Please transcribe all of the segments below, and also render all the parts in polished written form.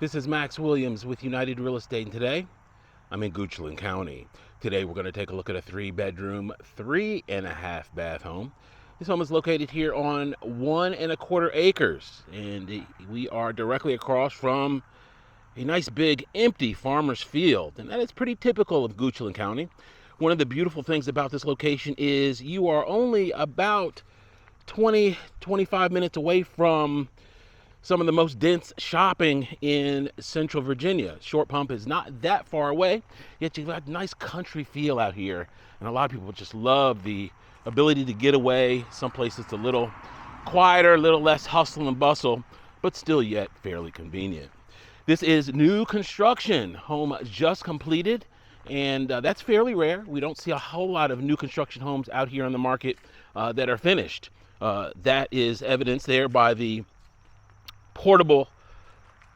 This is Max Williams with United Real Estate, and today I'm in Goochland County. Today we're going to take a look at a 3-bedroom, 3.5 bath home. This home is located here on 1.25 acres, and we are directly across from a nice big empty farmer's field, and that is pretty typical of Goochland County. One of the beautiful things about this location is you are only about 20-25 minutes away from some of the most dense shopping in Central Virginia. Short Pump is not that far away, yet you've got a nice country feel out here, and a lot of people just love the ability to get away someplace that's a little quieter, a little less hustle and bustle, but still yet fairly convenient. This is new construction, home just completed, and that's fairly rare. We don't see a whole lot of new construction homes out here on the market that are finished. That is evidenced there by the portable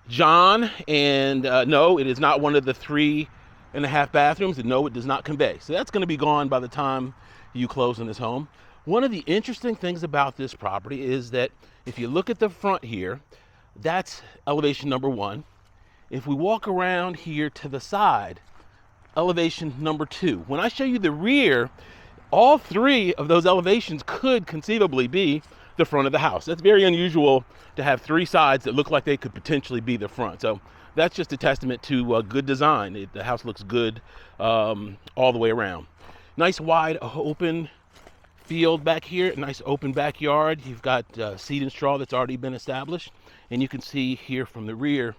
John, and no, it is not one of the 3.5 bathrooms, and no, it does not convey. So that's going to be gone by the time you close on this home. One of the interesting things about this property is that if you look at the front here, that's elevation number 1. If we walk around here to the side, elevation number 2. When I show you the rear, all 3 of those elevations could conceivably be the front of the house. That's very unusual to have 3 sides that look like they could potentially be the front. So that's just a testament to good design. The house looks good all the way around. Nice wide open field back here, nice open backyard. You've got seed and straw that's already been established, and you can see here from the rear,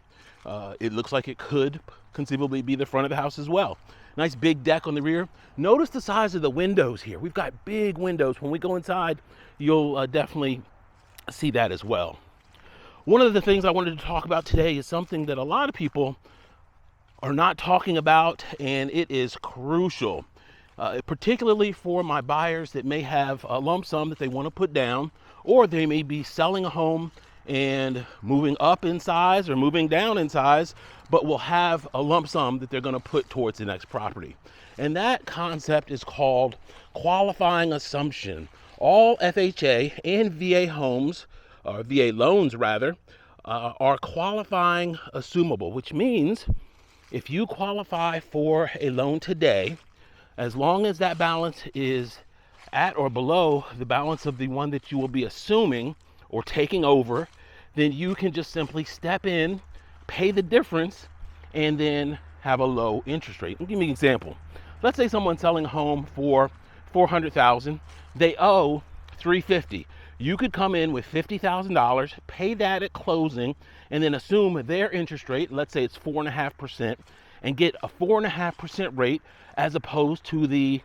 it looks like it could conceivably be the front of the house as well. Nice big deck on the rear. Notice the size of the windows here. We've got big windows. When we go inside, you'll definitely see that as well. One of the things I wanted to talk about today is something that a lot of people are not talking about, and it is crucial, particularly for my buyers that may have a lump sum that they want to put down, or they may be selling a home and moving up in size or moving down in size, but will have a lump sum that they're going to put towards the next property. And that concept is called qualifying assumption. All FHA and VA homes, or VA loans rather, are qualifying assumable, which means if you qualify for a loan today, as long as that balance is at or below the balance of the one that you will be assuming or taking over, then you can just simply step in, pay the difference, and then have a low interest rate. I'll give you an example. Let's say someone's selling a home for $400,000. They owe $350,000. You could come in with $50,000, pay that at closing, and then assume their interest rate, let's say it's 4.5%, and get a 4.5% rate as opposed to the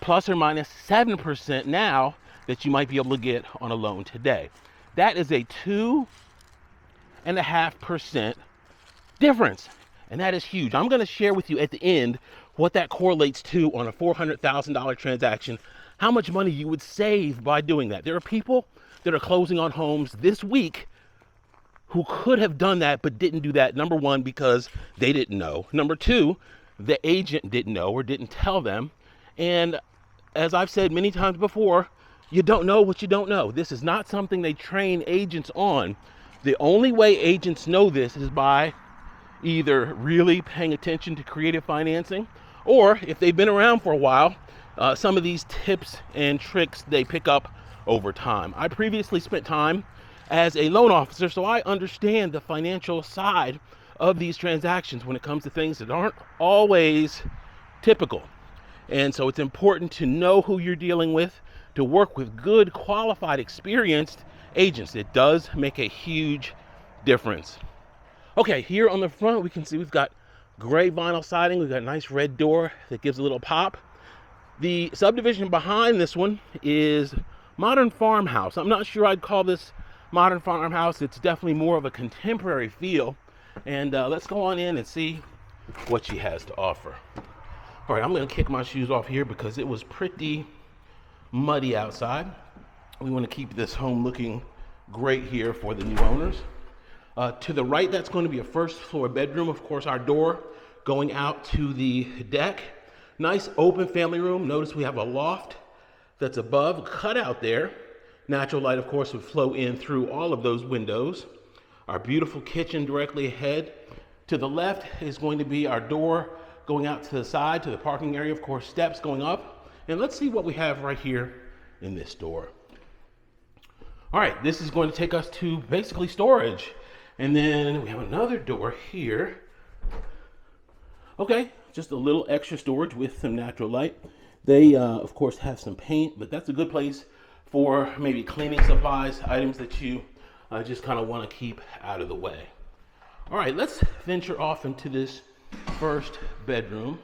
plus or minus 7% now that you might be able to get on a loan today. That is a 2.5% difference, and that is huge. I'm going to share with you at the end what that correlates to on a $400,000 transaction, how much money you would save by doing that. There are people that are closing on homes this week who could have done that but didn't do that. Number 1, because they didn't know. Number 2, the agent didn't know or didn't tell them. And as I've said many times before, you don't know what you don't know. This is not something they train agents on. The only way agents know this is by either really paying attention to creative financing, or if they've been around for a while, some of these tips and tricks they pick up over time. I previously spent time as a loan officer, so I understand the financial side of these transactions when it comes to things that aren't always typical. And so it's important to know who you're dealing with, to work with good, qualified, experienced agents. It does make a huge difference. Okay, here on the front, we can see we've got gray vinyl siding. We've got a nice red door that gives a little pop. The subdivision behind this one is modern farmhouse. I'm not sure I'd call this modern farmhouse. It's definitely more of a contemporary feel. And let's go on in and see what she has to offer. All right, I'm going to kick my shoes off here because it was pretty muddy outside. We want to keep this home looking great here for the new owners. To the right, that's going to be a first floor bedroom. Of course, our door going out to the deck. Nice open family room. Notice we have a loft that's above, cut out there. Natural light, of course, would flow in through all of those windows. our beautiful kitchen directly ahead. To the left is going to be our door going out to the side to the parking area, of course, steps going up. And let's see what we have right here in this door. All right, this is going to take us to basically storage. And then we have another door here. Okay, just a little extra storage with some natural light. They, of course, have some paint, but that's a good place for maybe cleaning supplies, items that you just kind of want to keep out of the way. All right, let's venture off into this first bedroom.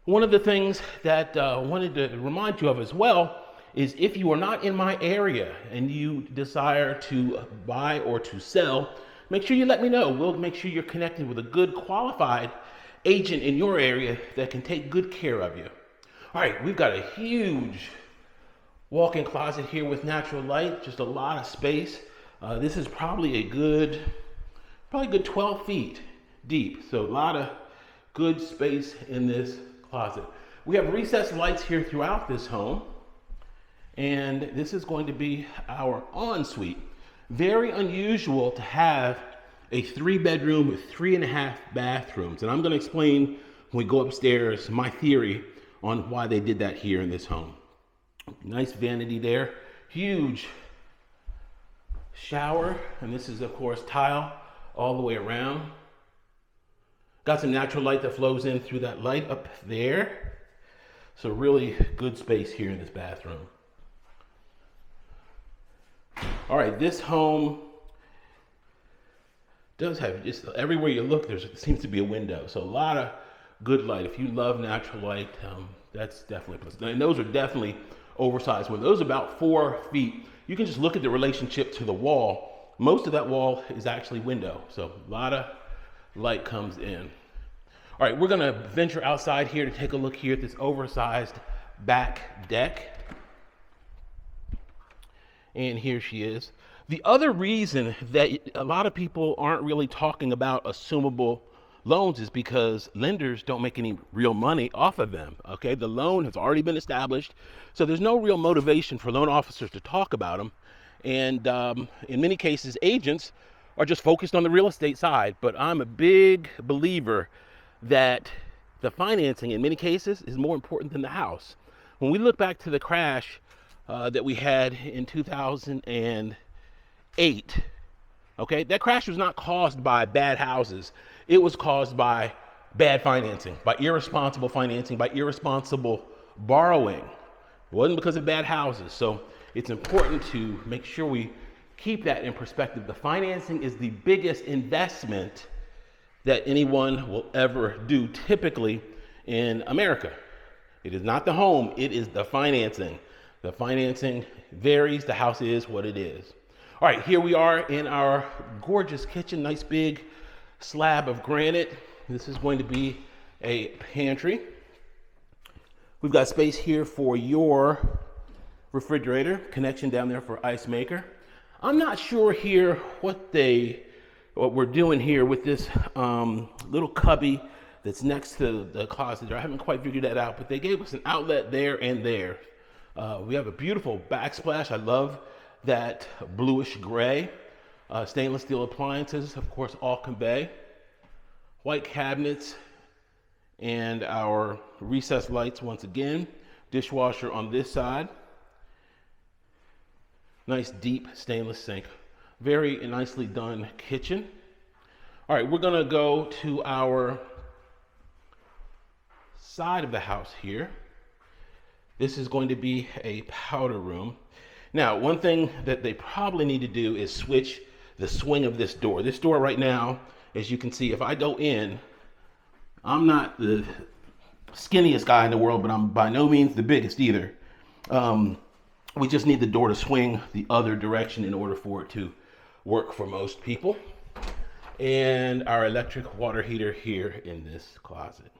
One of the things that I wanted to remind you of as well is if you are not in my area and you desire to buy or to sell, make sure you let me know. We'll make sure you're connected with a good qualified agent in your area that can take good care of you. All right, we've got a huge walk-in closet here with natural light, just a lot of space. This is probably a good 12 feet deep. So a lot of good space in this closet. We have recessed lights here throughout this home. And this is going to be our ensuite. Very unusual to have a 3-bedroom with 3.5 bathrooms. And I'm going to explain when we go upstairs my theory on why they did that here in this home. Nice vanity there, huge shower, and this is of course tile all the way around. Got some natural light that flows in through that light up there. So really good space here in this bathroom. All right, this home does have just everywhere you look, there seems to be a window. So a lot of good light. If you love natural light, that's definitely a plus. And those are definitely oversized windows. Those are about 4 feet. You can just look at the relationship to the wall. Most of that wall is actually window. So a lot of light comes in. All right, we're gonna venture outside here to take a look here at this oversized back deck. And here she is. The other reason that a lot of people aren't really talking about assumable loans is because lenders don't make any real money off of them, okay? The loan has already been established, so there's no real motivation for loan officers to talk about them. And in many cases, agents are just focused on the real estate side, but I'm a big believer that the financing in many cases is more important than the house. When we look back to the crash that we had in 2008, okay, that crash was not caused by bad houses. It was caused by bad financing, by irresponsible financing, by irresponsible borrowing. It wasn't because of bad houses. So it's important to make sure we keep that in perspective. The financing is the biggest investment that anyone will ever do, typically in America. It is not the home, it is the financing. The financing varies, the house is what it is. All right, here we are in our gorgeous kitchen, nice big slab of granite. This is going to be a pantry. We've got space here for your refrigerator, connection down there for ice maker. I'm not sure here what we're doing here with this little cubby that's next to the closet there. I haven't quite figured that out, but they gave us an outlet there and there. We have a beautiful backsplash. I love that bluish gray. Stainless steel appliances, of course, all convey. White cabinets and our recessed lights once again. Dishwasher on this side. Nice deep stainless sink. Very nicely done kitchen. All right, we're gonna go to our side of the house here. This is going to be a powder room. Now, one thing that they probably need to do is switch the swing of this door. This door right now, as you can see, if I go in, I'm not the skinniest guy in the world, but I'm by no means the biggest either. We just need the door to swing the other direction in order for it to work for most people. And our electric water heater here in this closet.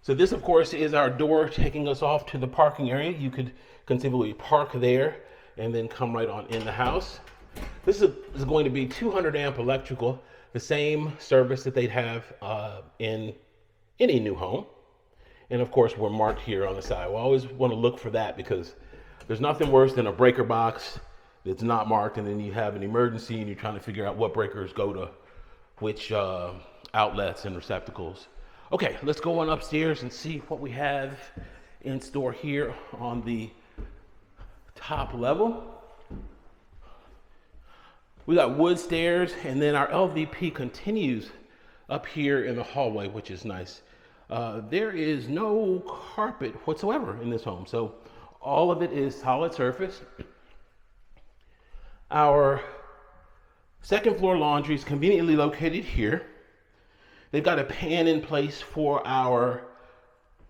So this, of course, is our door taking us off to the parking area. You could conceivably park there and then come right on in the house. This is going to be 200 amp electrical, the same service that they'd have in any new home. And of course, we're marked here on the side. We always want to look for that because there's nothing worse than a breaker box it's not marked, and then you have an emergency and you're trying to figure out what breakers go to which outlets and receptacles. Okay, let's go on upstairs and see what we have in store here on the top level. We got wood stairs, and then our LVP continues up here in the hallway, which is nice. There is no carpet whatsoever in this home, so all of it is solid surface. Our second floor laundry is conveniently located here. They've got a pan in place for our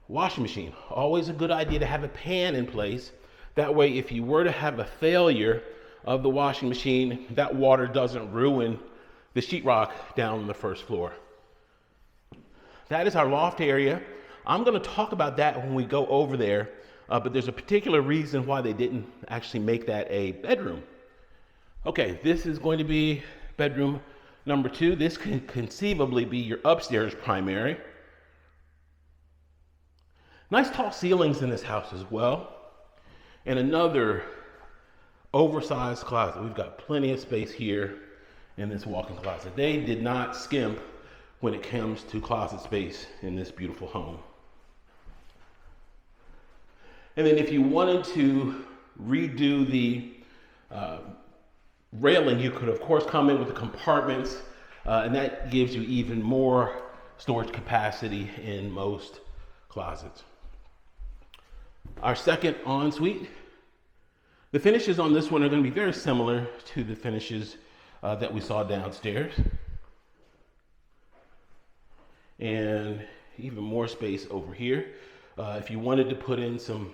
washing machine. Always a good idea to have a pan in place. That way, if you were to have a failure of the washing machine, that water doesn't ruin the sheetrock down on the first floor. That is our loft area. I'm going to talk about that when we go over there, but there's a particular reason why they didn't actually make that a bedroom. Okay, this is going to be bedroom number 2. This can conceivably be your upstairs primary. Nice tall ceilings in this house as well. And another oversized closet. We've got plenty of space here in this walk-in closet. They did not skimp when it comes to closet space in this beautiful home. And then if you wanted to redo the railing, you could of course come in with the compartments, and that gives you even more storage capacity in most closets. Our second ensuite, the finishes on this one are going to be very similar to the finishes that we saw downstairs. And even more space over here. If you wanted to put in some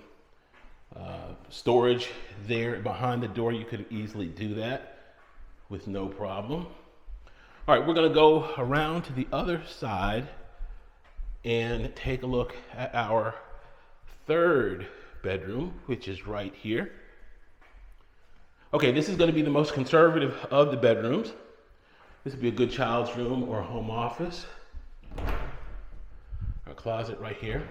storage there behind the door, you could easily do that with no problem. All right, we're going to go around to the other side and take a look at our third bedroom, which is right here. Okay, this is going to be the most conservative of the bedrooms. This would be a good child's room or home office. Our closet right here.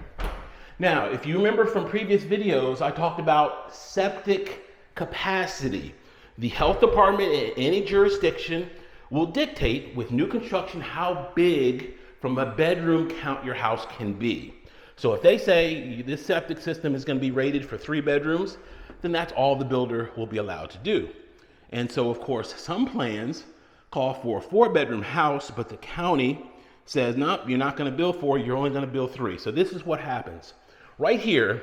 Now, if you remember from previous videos, I talked about septic capacity. The health department in any jurisdiction will dictate with new construction how big from a bedroom count your house can be. So if they say this septic system is going to be rated for 3 bedrooms, then that's all the builder will be allowed to do. And so of course, some plans call for a 4-bedroom house, but the county says, no, you're not going to build 4, you're only going to build 3. So this is what happens. Right here,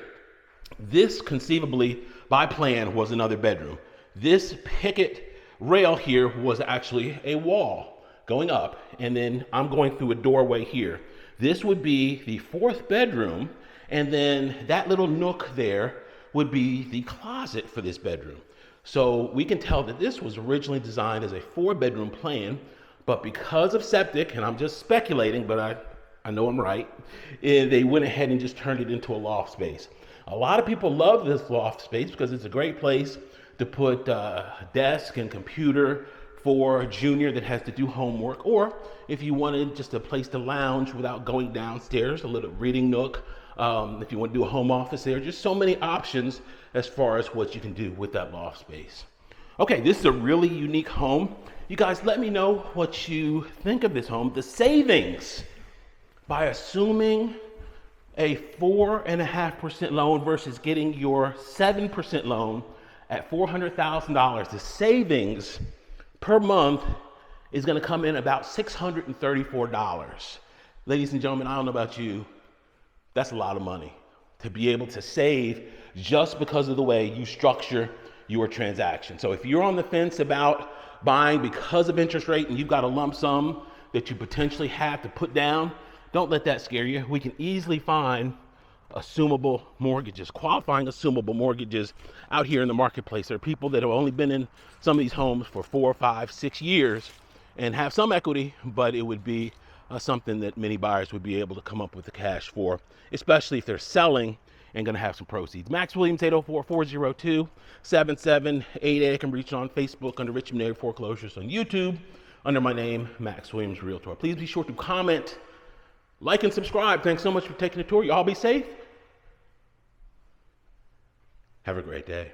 this conceivably by plan was another bedroom. This picket rail here was actually a wall going up, and then I'm going through a doorway here. This would be the 4th bedroom, and then that little nook there would be the closet for this bedroom. So we can tell that this was originally designed as a 4-bedroom plan, but because of septic, and I'm just speculating, but I know I'm right, they went ahead and just turned it into a loft space. A lot of people love this loft space because it's a great place to put a desk and computer for a junior that has to do homework, or if you wanted just a place to lounge without going downstairs, a little reading nook. If you want to do a home office there, just so many options as far as what you can do with that loft space. Okay, this is a really unique home. You guys, let me know what you think of this home. The savings by assuming a 4.5% loan versus getting your 7% loan at $400,000, the savings per month is going to come in about $634. Ladies and gentlemen, I don't know about you, that's a lot of money to be able to save just because of the way you structure your transaction. So if you're on the fence about buying because of interest rate and you've got a lump sum that you potentially have to put down, don't let that scare you. We can easily find assumable mortgages, qualifying assumable mortgages out here in the marketplace. There are people that have only been in some of these homes for 4, 5, 6 years and have some equity, but it would be something that many buyers would be able to come up with the cash for, especially if they're selling and going to have some proceeds. Max Williams, 804-402-7788. I can reach on Facebook under Richmond Area Foreclosures, on YouTube under my name, Max Williams Realtor. Please be sure to comment, like, and subscribe. Thanks so much for taking the tour. Y'all be safe. Have a great day.